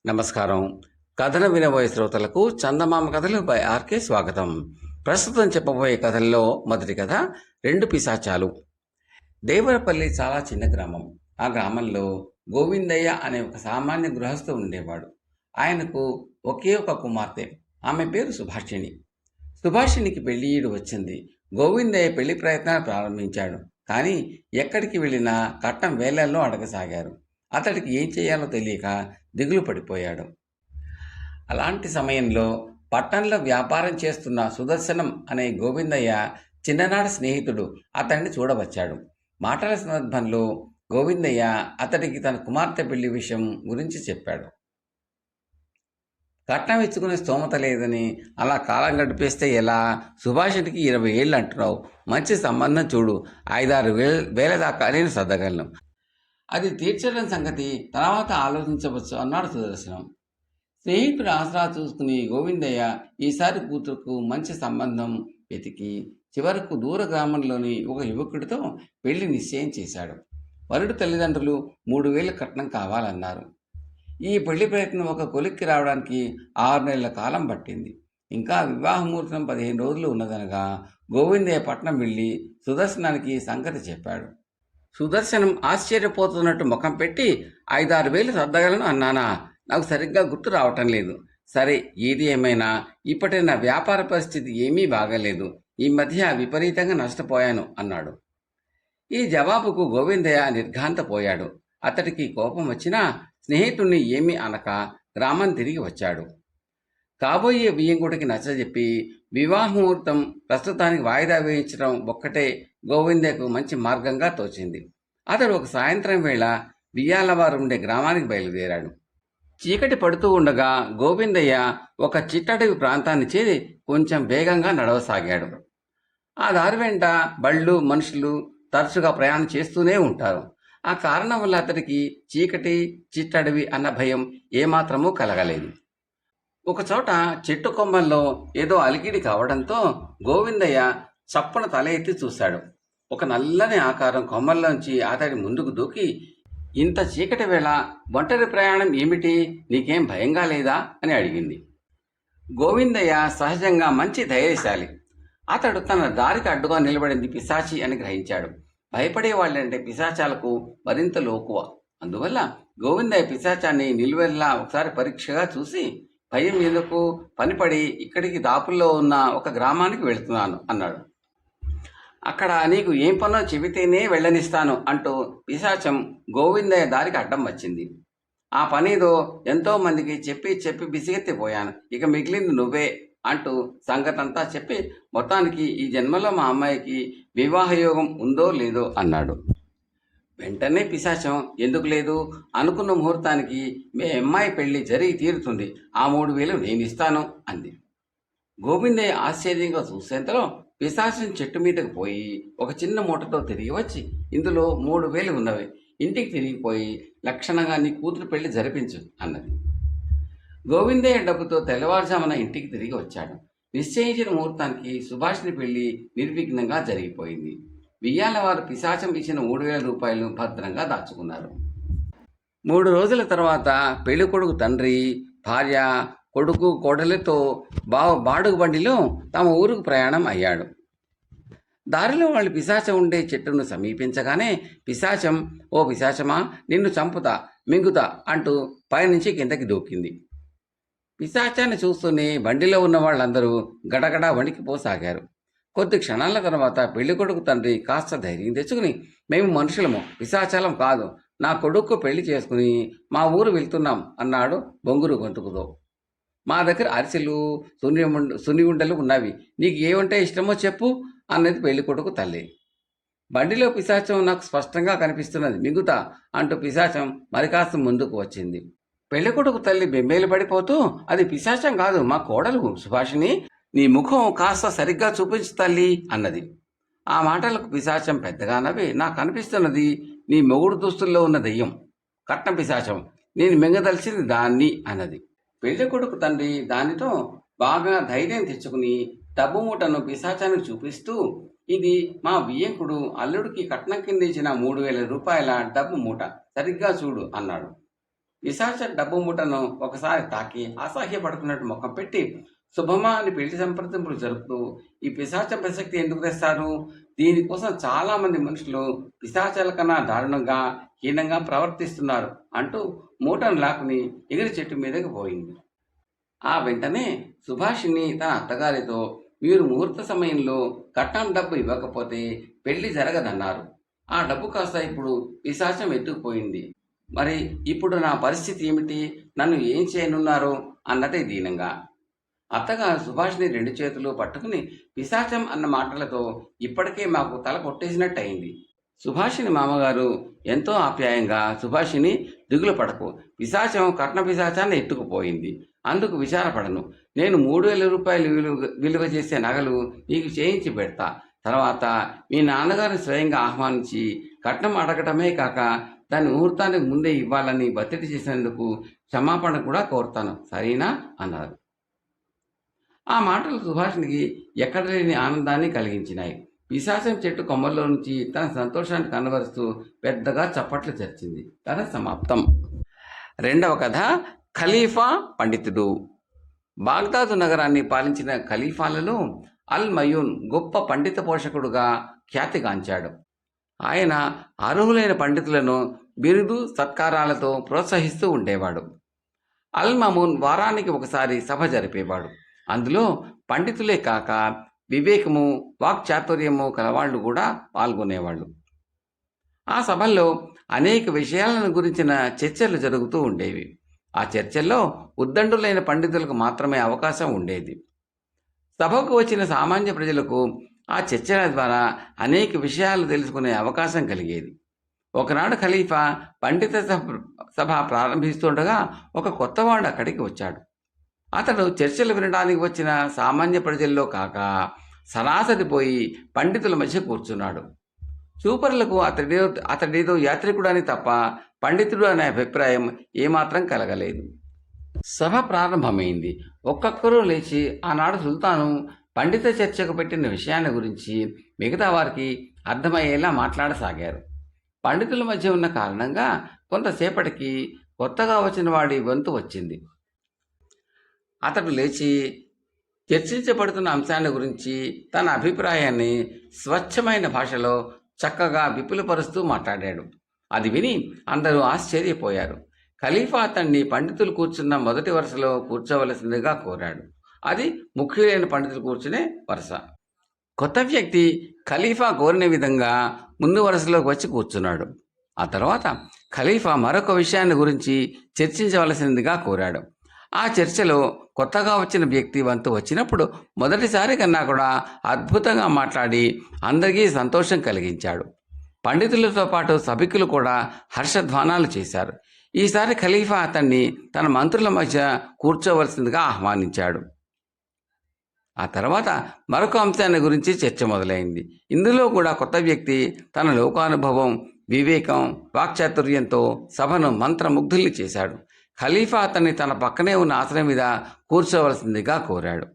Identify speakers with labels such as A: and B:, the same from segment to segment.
A: నమస్కారం. కథను వినబోయే శ్రోతలకు చందమామ కథలు బై ఆర్కే స్వాగతం. ప్రస్తుతం చెప్పబోయే కథల్లో మొదటి కథ రెండు పిశాచాలు. దేవరపల్లి చాలా చిన్న గ్రామం. ఆ గ్రామంలో గోవిందయ్య అనే ఒక సామాన్య గృహస్థు ఉండేవాడు. ఆయనకు ఒకే ఒక కుమార్తె. ఆమె పేరు సుభాషిణి. సుభాషిణికి పెళ్లియీడు వచ్చింది. గోవిందయ్య పెళ్లి ప్రయత్నాలు ప్రారంభించాడు. కానీ ఎక్కడికి వెళ్ళినా కట్నం వేలల్లో అడగసాగారు. అతడికి ఏం చేయాలో తెలియక దిగులు పడిపోయాడు. అలాంటి సమయంలో పట్టణంలో వ్యాపారం చేస్తున్న సుదర్శనం అనే గోవిందయ్య చిన్ననాటి స్నేహితుడు అతన్ని చూడవచ్చాడు. మాటల సందర్భంలో గోవిందయ్య అతడికి తన కుమార్తె పెళ్లి విషయం గురించి చెప్పాడు. కట్నం ఇచ్చుకునే స్తోమత లేదని అలా కాలం గడిపేస్తే ఎలా? సుభాషిణికి 20 ఏళ్ళు అంటున్నావు. మంచి సంబంధం చూడు. 5-6 వేల దాకా నేను సర్దగలను. అది తీర్చడం సంగతి తర్వాత ఆలోచించవచ్చు అన్నాడు సుదర్శనం. స్నేహితుడు ఆసరా చూసుకుని గోవిందయ్య ఈసారి కూతురుకు మంచి సంబంధం వెతికి చివరకు దూర గ్రామంలోని ఒక యువకుడితో పెళ్లి నిశ్చయం చేశాడు. వరుడు తల్లిదండ్రులు 3,000 కట్నం కావాలన్నారు. ఈ పెళ్లి ప్రయత్నం ఒక కొలిక్కి రావడానికి 6 నెలల కాలం పట్టింది. ఇంకా వివాహముహూర్తం 15 రోజులు ఉన్నదనగా గోవిందయ్య పట్నం వెళ్ళి సుదర్శనానికి సంగతి చెప్పాడు. సుదర్శనం ఆశ్చర్యపోతున్నట్టు ముఖం పెట్టి 5-6 వేలు సర్దగలను అన్నానా? నాకు సరిగ్గా గుర్తు రావటం లేదు. సరే, ఏది ఏమైనా ఇప్పటి నా వ్యాపార పరిస్థితి ఏమీ బాగలేదు. ఈ మధ్య విపరీతంగా నష్టపోయాను అన్నాడు. ఈ జవాబుకు గోవిందయ్య నిర్ఘాంతపోయాడు. అతడికి కోపం వచ్చినా స్నేహితుణ్ణి ఏమీ అనక గ్రామం తిరిగి వచ్చాడు. కాబోయే బియ్యంకుడికి నచ్చజెప్పి వివాహముహూర్తం ప్రస్తుతానికి వాయిదా వేయించడం ఒక్కటే గోవిందయ్యకు మంచి మార్గంగా తోచింది. అతడు ఒక సాయంత్రం వేళ బియ్యాలవారు ఉండే గ్రామానికి బయలుదేరాడు. చీకటి పడుతూ ఉండగా గోవిందయ్య ఒక చిట్టడవి ప్రాంతాన్ని చేరి కొంచెం వేగంగా నడవసాగాడు. ఆ దారి వెంట బళ్ళు, మనుషులు తరచుగా ప్రయాణం చేస్తూనే ఉంటారు. ఆ కారణం వల్ల అతడికి చీకటి, చిట్టడవి అన్న భయం ఏమాత్రమూ కలగలేదు. ఒకచోట చెట్టు కొమ్మల్లో ఏదో అలికిడి కావడంతో గోవిందయ్య చప్పున తల ఎత్తి చూశాడు. ఒక నల్లని ఆకారం కొమ్మల్లోంచి అతడి ముందుకు దూకి, ఇంత చీకటి వేళ ఒంటరి ప్రయాణం ఏమిటి? నీకేం భయంగా లేదా అని అడిగింది. గోవిందయ్య సహజంగా మంచి ధైర్యశాలి. అతడు తన దారికి అడ్డుగా నిలబడింది పిశాచి అని గ్రహించాడు. భయపడే వాళ్ళంటే పిశాచాలకు మరింత లోకువ. అందువల్ల గోవిందయ్య పిశాచాన్ని నిలువెల్లా ఒకసారి పరీక్షగా చూసి, భయం ఎందుకు, పనిపడి ఇక్కడికి దాపుల్లో ఉన్న ఒక గ్రామానికి వెళుతున్నాను అన్నాడు. అక్కడ నీకు ఏం పనో చెబితేనే వెళ్ళనిస్తాను అంటూ పిశాచం గోవిందయ్య దారికి అడ్డం వచ్చింది. ఆ పనేదో ఎంతో మందికి చెప్పి చెప్పి బిసిగెత్తిపోయాను. ఇక మిగిలింది నువ్వే అంటూ సంగతంతా చెప్పి మొత్తానికి ఈ జన్మలో మా అమ్మాయికి వివాహయోగం ఉందో లేదో అన్నాడు. వెంటనే పిశాచం, ఎందుకు లేదు? అనుకున్న ముహూర్తానికి మీ అమ్మాయి పెళ్లి జరిగి తీరుతుంది. ఆ 3,000 నేనిస్తాను అంది. గోవిందయ్య ఆశ్చర్యంగా చూసేంతలో పిశాచం చెట్టు మీదకు పోయి ఒక చిన్న మూటతో తిరిగి వచ్చి, ఇందులో 3,000 ఉన్నవి. ఇంటికి తిరిగిపోయి లక్షణంగా నీ కూతురు పెళ్లి జరిపించు అన్నది. గోవిందయ్య డబ్బుతో తెల్లవారుజామున ఇంటికి తిరిగి వచ్చాడు. నిశ్చయించిన ముహూర్తానికి సుభాషిణి పెళ్లి నిర్విఘ్నంగా జరిగిపోయింది. బియ్యాలవారు పిశాచం ఇచ్చిన 3,000 రూపాయలు భద్రంగా దాచుకున్నారు. 3 రోజుల తర్వాత పెళ్ళికొడుకు తండ్రి, భార్య, కొడుకు, కోడలితో బాడుగు బండిలో తమ ఊరుకు ప్రయాణం అయ్యాడు. దారిలో వాళ్ళు పిశాచం ఉండే చెట్టును సమీపించగానే పిశాచం, ఓ పిశాచమా, నిన్ను చంపుతా, మింగుతా అంటూ పైనుంచి కిందకి దూకింది. పిశాచాన్ని చూస్తూనే బండిలో ఉన్న వాళ్ళందరూ గడగడా వణికిపోసాగారు. కొద్ది క్షణాల తర్వాత పెళ్లికొడుకు తండ్రి కాస్త ధైర్యం తెచ్చుకుని, మేము మనుషులము, పిశాచాలం కాదు. నా కొడుకు పెళ్లి చేసుకుని మా ఊరు వెళ్తున్నాం అన్నాడు బొంగురు గొంతుకుతో. మా దగ్గర అరిసెలు, సున్నిగుండలు ఉన్నవి. నీకు ఏమంటే ఇష్టమో చెప్పు అన్నది పెళ్లికొడుకు తల్లి. బండిలో పిశాచం నాకు స్పష్టంగా కనిపిస్తున్నది, మిగుతా అంటూ పిశాచం మరి కాస్త ముందుకు వచ్చింది. పెళ్లికొడుకు తల్లి బెంబేలు పడిపోతూ, అది పిశాచం కాదు, మా కోడలు సుభాషిణి. నీ ముఖం కాస్త సరిగ్గా చూపించు తల్లి అన్నది. ఆ మాటలకు పిశాచం పెద్దగా నవ్వి, నాకు కనిపిస్తున్నది నీ మొగుడు దుస్తుల్లో ఉన్న దెయ్యం, కట్నం పిశాచం. నేను మింగదలిచింది దాన్ని అన్నది. పెళ్లికొడుకు తండ్రి దానితో బాగా ధైర్యం తెచ్చుకుని డబ్బు మూటను పిశాచానికి చూపిస్తూ, ఇది మా బియ్యంకుడు అల్లుడికి కట్నం కింద ఇచ్చిన 3,000 రూపాయల డబ్బు మూట, సరిగ్గా చూడు అన్నాడు. పిశాచం డబ్బు మూటను ఒకసారి తాకి అసహ్యపడుతున్నట్టు ముఖం పెట్టి శుభమా అని పెళ్లి సంప్రదింపులు జరుపుతూ ఈ పిశాచం ప్రసక్తి ఎందుకు తెస్తారు? దీనికోసం చాలా మంది మనుషులు పిశాచాల కన్నా దారుణంగా హీనంగా ప్రవర్తిస్తున్నారు అంటూ మూటను లాక్కుని ఎగిరి చెట్టు మీదకి పోయింది. ఆ వెంటనే సుభాషిణి తన అత్తగారితో మీరు ముహూర్త సమయంలో కట్నం డబ్బు ఇవ్వకపోతే పెళ్లి జరగదన్నారు. ఆ డబ్బు కాస్త ఇప్పుడు పిశాచం ఎత్తుకుపోయింది. మరి ఇప్పుడు నా పరిస్థితి ఏమిటి? నన్ను ఏం చేయనున్నారు అన్నదే దీనంగా. అత్తగారు సుభాషిని రెండు చేతులు పట్టుకుని పిశాచం అన్న మాటలతో ఇప్పటికే మాకు తల కొట్టేసినట్టయింది. సుభాషిని మామగారు ఎంతో ఆప్యాయంగా సుభాషిని దిగులు పడకు, పిశాచం కట్న పిశాచాన్ని ఎత్తుకుపోయింది, అందుకు విచారపడను. నేను 3,000 రూపాయలు విలువ చేసే నగలు నీకు చేయించి పెడతా. తర్వాత మీ నాన్నగారిని స్వయంగా ఆహ్వానించి కట్నం అడగటమే కాక దాని ముహూర్తానికి ముందే ఇవ్వాలని ఒత్తిడి చేసినందుకు క్షమాపణ కూడా కోరుతాను, సరేనా అన్నారు. ఆ మాటలు సుభాషినికి ఎక్కడ లేని ఆనందాన్ని కలిగించినాయి. పిశాచం చెట్టు కొమ్మల్లో నుంచి తన సంతోషాన్ని కనబరుస్తూ పెద్దగా చప్పట్లు చరిచింది. కథ సమాప్తం. రెండవ కథ ఖలీఫా పండితుడు. బాగ్దాదు నగరాన్ని పాలించిన ఖలీఫాలలో అల్ మయూన్ గొప్ప పండిత పోషకుడుగా ఖ్యాతిగాంచాడు. ఆయన అర్హులైన పండితులను బిరుదు సత్కారాలతో ప్రోత్సహిస్తూ ఉండేవాడు. అల్ మమూన్ వారానికి ఒకసారి సభ జరిపేవాడు. అందులో పండితులే కాక వివేకము వాక్చాతుర్యము కలవాళ్ళు కూడా పాల్గొనేవాళ్ళు. ఆ సభల్లో అనేక విషయాలను గురించిన చర్చలు జరుగుతూ ఉండేవి. ఆ చర్చల్లో ఉద్దండులైన పండితులకు మాత్రమే అవకాశం ఉండేది. సభకు వచ్చిన సామాన్య ప్రజలకు ఆ చర్చల ద్వారా అనేక విషయాలు తెలుసుకునే అవకాశం కలిగేది. ఒకనాడు ఖలీఫా పండిత సభ ప్రారంభిస్తుండగా ఒక కొత్తవాడు అక్కడికి వచ్చాడు. అతడు చర్చలు వినడానికి వచ్చిన సామాన్య ప్రజల్లో కాక సరాసరి పోయి పండితుల మధ్య కూర్చున్నాడు. చూపరులకు అతడేదో యాత్రికుడు అని తప్ప పండితుడు అనే అభిప్రాయం ఏమాత్రం కలగలేదు. సభ ప్రారంభమైంది. ఒక్కొక్కరూ లేచి ఆనాడు సుల్తాను పండిత చర్చకు పెట్టిన విషయాన్ని గురించి మిగతా వారికి అర్థమయ్యేలా మాట్లాడసాగారు. పండితుల మధ్య ఉన్న కారణంగా కొంతసేపటికి కొత్తగా వచ్చిన వాడి వంతు వచ్చింది. అతడు లేచి చర్చించబడుతున్న అంశాన్ని గురించి తన అభిప్రాయాన్ని స్వచ్ఛమైన భాషలో చక్కగా విపులపరుస్తూ మాట్లాడాడు. అది విని అందరూ ఆశ్చర్యపోయారు. ఖలీఫా అతన్ని పండితులు కూర్చున్న మొదటి వరుసలో కూర్చోవలసిందిగా కోరాడు. అది ముఖ్యులైన పండితులు కూర్చునే వరుస. కొత్త వ్యక్తి ఖలీఫా కోరిన విధంగా ముందు వరుసలోకి వచ్చి కూర్చున్నాడు. ఆ తర్వాత ఖలీఫా మరొక విషయాన్ని గురించి చర్చించవలసిందిగా కోరాడు. ఆ చర్చలో కొత్తగా వచ్చిన వ్యక్తి వంతు వచ్చినప్పుడు మొదటిసారి కన్నా కూడా అద్భుతంగా మాట్లాడి అందరికీ సంతోషం కలిగించాడు. పండితులతో పాటు సభికులు కూడా హర్షధ్వానాలు చేశారు. ఈసారి ఖలీఫా అతన్ని తన మంత్రుల మధ్య కూర్చోవలసిందిగా ఆహ్వానించాడు. ఆ తర్వాత మరొక అంశాన్ని గురించి చర్చ మొదలైంది. ఇందులో కూడా కొత్త వ్యక్తి తన లోకానుభవం, వివేకం, వాక్చాతుర్యంతో సభను మంత్రముగ్ధుల్ని చేశాడు. ఖలీఫా అతన్ని తన పక్కనే ఉన్న ఆసనం మీద కూర్చోవలసిందిగా కోరాడు.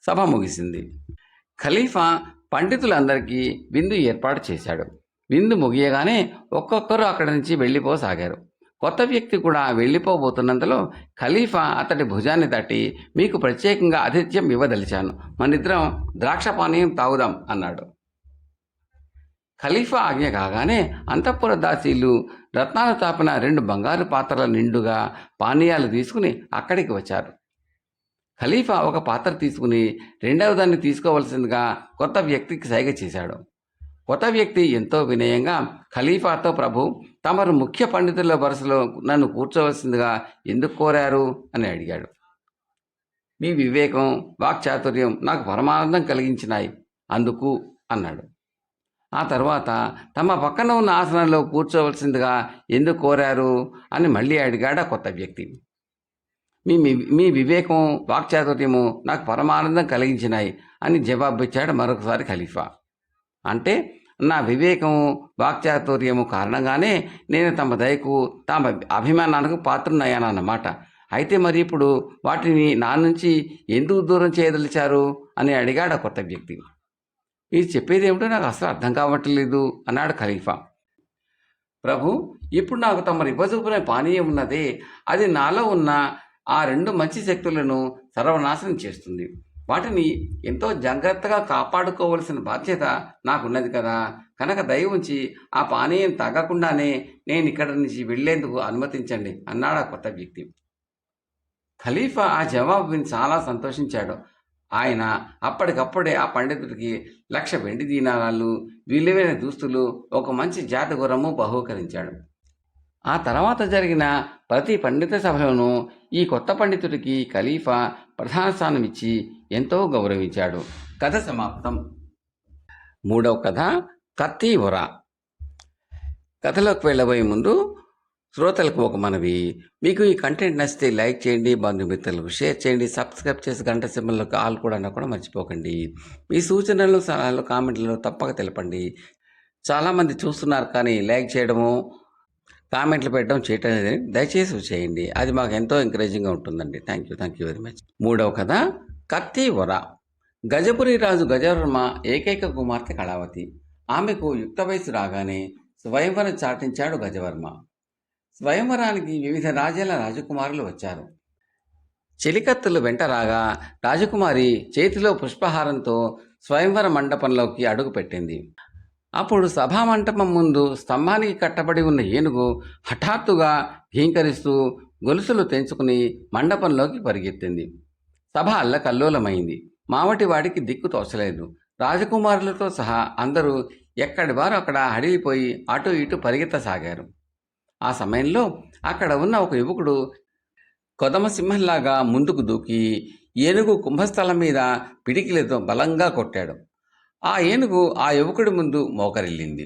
A: సభ ముగిసింది. ఖలీఫా పండితులందరికీ విందు ఏర్పాటు చేశాడు. విందు ముగియగానే ఒక్కొక్కరు అక్కడి నుంచి వెళ్ళిపోసాగారు. కొత్త వ్యక్తి కూడా వెళ్ళిపోబోతున్నంతలో ఖలీఫా అతడి భుజాన్ని తట్టి, మీకు ప్రత్యేకంగా ఆతిథ్యం ఇవ్వదలిచాను, మనిద్దరం ద్రాక్ష పానీయం తాగుదాం అన్నాడు. ఖలీఫా ఆజ్ఞ కాగానే అంతఃపుర దాసీలు రత్నాలు తాపిన 2 బంగారు పాత్రల నిండుగా పానీయాలు తీసుకుని అక్కడికి వచ్చారు. ఖలీఫా ఒక పాత్ర తీసుకుని రెండవ దాన్ని తీసుకోవలసిందిగా కొత్త వ్యక్తికి సైగ చేశాడు. కొత్త వ్యక్తి ఎంతో వినయంగా ఖలీఫాతో, ప్రభు, తమరు ముఖ్య పండితుల వరుసలో నన్ను కూర్చోవలసిందిగా ఎందుకు కోరారు అని అడిగాడు. మీ వివేకం, వాక్చాతుర్యం నాకు పరమానందం కలిగించినాయి, అందుకు అన్నాడు. ఆ తర్వాత తమ పక్కన ఉన్న ఆసనంలో కూర్చోవలసిందిగా ఎందుకు కోరారు అని మళ్ళీ అడిగాడు ఆ కొత్త వ్యక్తి. మీ వివేకం, వాక్చాతుర్యము నాకు పరమానందం కలిగించినాయి అని జవాబిచ్చాడు మరొకసారి ఖలీఫా. అంటే నా వివేకము, వాక్చాతుర్యము కారణంగానే నేను తమ దయకు, తమ అభిమానానికి పాత్రునయ్యానన్నమాట. అయితే మరి ఇప్పుడు వాటిని నా నుంచి ఎందుకు దూరం చేయదలిచారు అని అడిగాడు ఆ కొత్త వ్యక్తి. ఇది చెప్పేది ఏమిటో నాకు అసలు అర్థం కావట్లేదు అన్నాడు ఖలీఫా. ప్రభు, ఇప్పుడు నాకు తమరు ఇవ్వజూపిన పానీయం ఉన్నదే, అది నాలో ఉన్న ఆ 2 మంచి శక్తులను సర్వనాశనం చేస్తుంది. వాటిని ఎంతో జాగ్రత్తగా కాపాడుకోవలసిన బాధ్యత నాకున్నది కదా! కనుక దయ ఉంచి ఆ పానీయం తాగకుండానే నేనిక్కడి నుంచి వెళ్ళేందుకు అనుమతించండి అన్నాడా కొత్త వ్యక్తి. ఖలీఫా ఆ జవాబు విని చాలా సంతోషించాడు. ఆయన అప్పటికప్పుడే ఆ పండితుడికి 1,00,000 వెండి దీనారాలు, విలువైన దుస్తులు, ఒక మంచి జాతి గుర్రము బహూకరించాడు. ఆ తర్వాత జరిగిన ప్రతి పండిత సభలోనూ ఈ కొత్త పండితుడికి ఖలీఫా ప్రధాన స్థానం ఇచ్చి ఎంతో గౌరవించాడు. కథ సమాప్తం. మూడవ కథ కత్తి ఒర. కథలోకి వెళ్ళబోయే ముందు శ్రోతలకు ఒక మనవి. మీకు ఈ కంటెంట్ నచ్చితే లైక్ చేయండి, బంధుమిత్రులకు షేర్ చేయండి, సబ్స్క్రైబ్ చేసి గంట సింబల్లోకి ఆల్ కూడా మర్చిపోకండి. మీ సూచనలు, సలహాలు కామెంట్లలో తప్పక తెలపండి. చాలామంది చూస్తున్నారు కానీ లైక్ చేయడము, కామెంట్లు పెట్టడం చేయటం లేదని దయచేసి చేయండి. అది మాకు ఎంతో ఎంకరేజింగ్గా ఉంటుందండి. Thank you very much. మూడవ కథ కత్తి ఒర. గజపురి రాజు గజవర్మ ఏకైక కుమార్తె కళావతి. ఆమెకు యుక్త వయసు రాగానే స్వయంవరం చాటించాడు గజవర్మ. స్వయంవరానికి వివిధ రాజ్యాల రాజకుమారులు వచ్చారు. చెలికత్తులు వెంట రాగా రాజకుమారి చేతిలో పుష్పహారంతో స్వయంవర మండపంలోకి అడుగుపెట్టింది. అప్పుడు సభామంటపం ముందు స్తంభానికి కట్టబడి ఉన్న ఏనుగు హఠాత్తుగా భీంకరిస్తూ గొలుసులు తెంచుకుని మండపంలోకి పరిగెత్తింది. సభ అల్లకల్లోలమైంది. మావటివాడికి దిక్కు తోచలేదు. రాజకుమారులతో సహా అందరూ ఎక్కడి వారు అక్కడ హడిలిపోయి అటు ఇటు పరిగెత్తసాగారు. ఆ సమయంలో అక్కడ ఉన్న ఒక యువకుడు కొదమసింహంలాగా ముందుకు దూకి ఏనుగు కుంభస్థలం మీద పిడికిలతో బలంగా కొట్టాడు. ఆ ఏనుగు ఆ యువకుడి ముందు మోకరిల్లింది.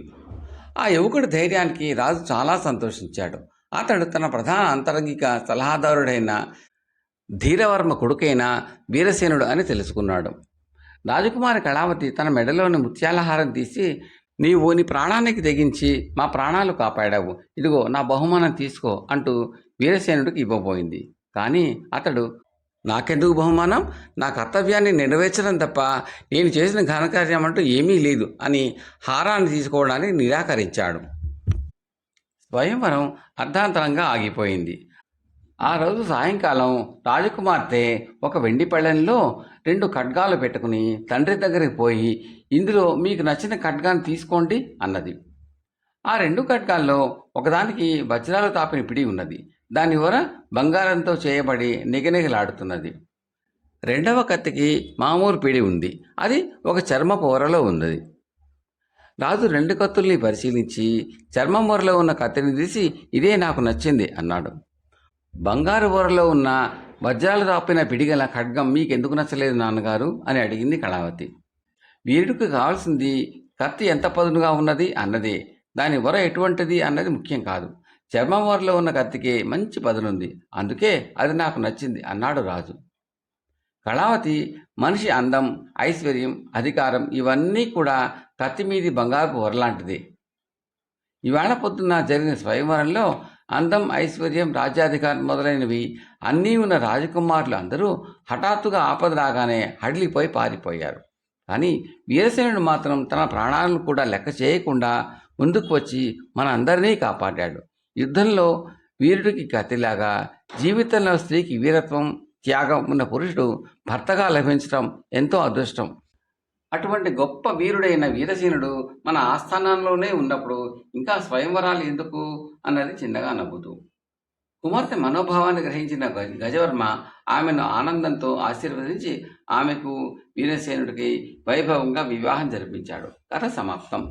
A: ఆ యువకుడి ధైర్యానికి రాజు చాలా సంతోషించాడు. అతడు తన ప్రధాన అంతరంగిక సలహాదారుడైన ధీరవర్మ కొడుకైన వీరసేనుడు అని తెలుసుకున్నాడు. రాజకుమారి కళావతి తన మెడలోని ముత్యాలహారం తీసి, నీవు నీ ప్రాణానికి తెగించి మా ప్రాణాలు కాపాడావు, ఇదిగో నా బహుమానం తీసుకో అంటూ వీరసేనుడికి ఇవ్వబోయింది. కానీ అతడు, నాకెందుకు బహుమానం, నా కర్తవ్యాన్ని నెరవేర్చడం తప్ప నేను చేసిన ఘనకార్యం అంటూ ఏమీ లేదు అని హారాన్ని తీసుకోవడానికి నిరాకరించాడు. స్వయంవరం అర్ధాంతరంగా ఆగిపోయింది. ఆ రోజు సాయంకాలం రాజకుమార్తె ఒక వెండి పళ్ళెంలో 2 ఖడ్గాలు పెట్టుకుని తండ్రి దగ్గరికి పోయి, ఇందులో మీకు నచ్చిన ఖడ్గాన్ని తీసుకోండి అన్నది. ఆ 2 ఖడ్గాల్లో ఒకదానికి వజ్రాలు తాపిన పిడి ఉన్నది. దాని వర బంగారంతో చేయబడి నిగనిగలాడుతున్నది. రెండవ కత్తికి మామూలు పిడి ఉంది. అది ఒక చర్మపు వరలో ఉన్నది. రాజు 2 కత్తుల్ని పరిశీలించి చర్మం వరలో ఉన్న కత్తిని తీసి, ఇదే నాకు నచ్చింది అన్నాడు. బంగారు వరలో ఉన్న వజ్రాలు తాపిన పిడిగల ఖడ్గం మీకెందుకు నచ్చలేదు నాన్నగారు అని అడిగింది కళావతి. వీరుడికి కావాల్సింది కత్తి ఎంత పదునుగా ఉన్నది అన్నదే, దాని వర ఎటువంటిది అన్నది ముఖ్యం కాదు. చర్మం వరలో ఉన్న కత్తికి మంచి పదునుంది, అందుకే అది నాకు నచ్చింది అన్నాడు రాజు. కళావతి మనిషి అందం, ఐశ్వర్యం, అధికారం ఇవన్నీ కూడా కత్తి మీది బంగారపు వరలాంటిదే. ఇవాళ పొద్దున్న జరిగిన స్వయంవరంలో అందం, ఐశ్వర్యం, రాజ్యాధికారం మొదలైనవి అన్నీ ఉన్న రాజకుమారులు అందరూ హఠాత్తుగా ఆపద రాగానే హడిలిపోయి పారిపోయారు. కానీ వీరసేనుడు మాత్రం తన ప్రాణాలను కూడా లెక్క చేయకుండా ముందుకు వచ్చి మన అందరినీ కాపాడాడు. యుద్ధంలో వీరుడికి కత్తిలాగా జీవితంలో స్త్రీకి వీరత్వం, త్యాగం ఉన్న పురుషుడు భర్తగా లభించడం ఎంతో అదృష్టం. అటువంటి గొప్ప వీరుడైన వీరసేనుడు మన ఆస్థానంలోనే ఉన్నప్పుడు ఇంకా స్వయంవరాలు ఎందుకు అన్నది చిన్నగా నవ్వుతూ. కుమార్తె మనోభావాన్ని గ్రహించిన గజవర్మ ఆమెను ఆనందంతో ఆశీర్వదించి ఆమెకు వీరసేనుడికి వైభవంగా వివాహం జరిపించాడు. కథ సమాప్తం.